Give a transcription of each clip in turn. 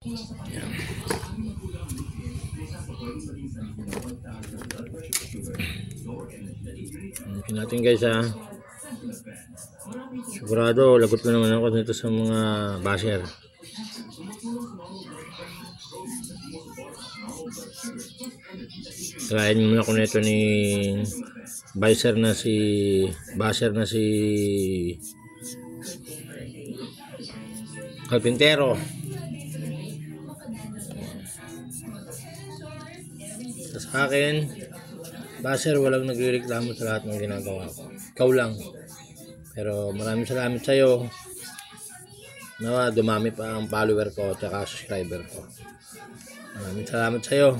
Yan. Hanapin natin guys ha. Sigurado lagot na naman ako nito sa mga basher. Tirahin muna ako nito ni basher na si Carpintero. Sa akin, basher, walang nagrereklamo sa lahat ng ginagawa ko. Ikaw lang. Pero maraming salamat sa iyo. Nawa dumami pa ang follower ko at subscriber ko. Maraming salamat sa iyo.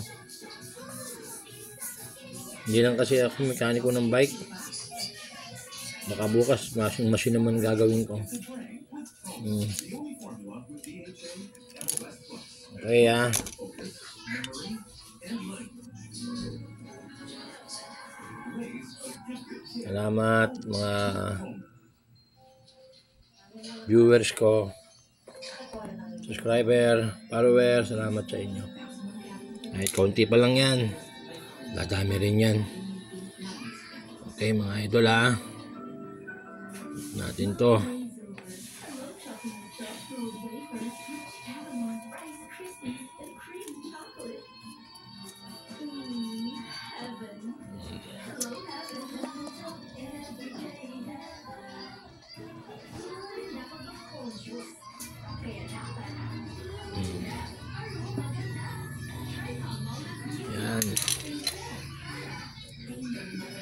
Hindi lang kasi ako mekaniko ng bike. Baka bukas machine naman gagawin ko. Okay ha. Salamat mga viewers ko, subscriber, follower, salamat sa inyo. Kahit konti pa lang yan, dadami rin yan. Okay mga idol ha, natin to. Yan.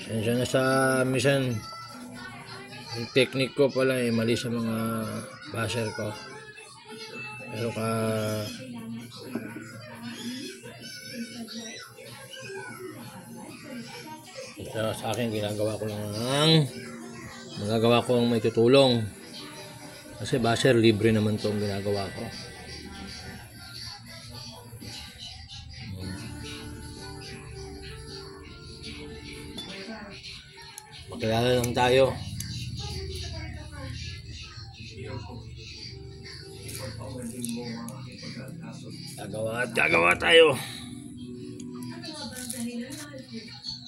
Sensya na sa minsan yung technique ko pala mali sa mga basher ko. Pero sa akin ginagawa ko lang magagawa ko ang may tutulong. Kasi basher libre naman tong ginagawa ko. Magkilala lang tayo. Gagawa tayo.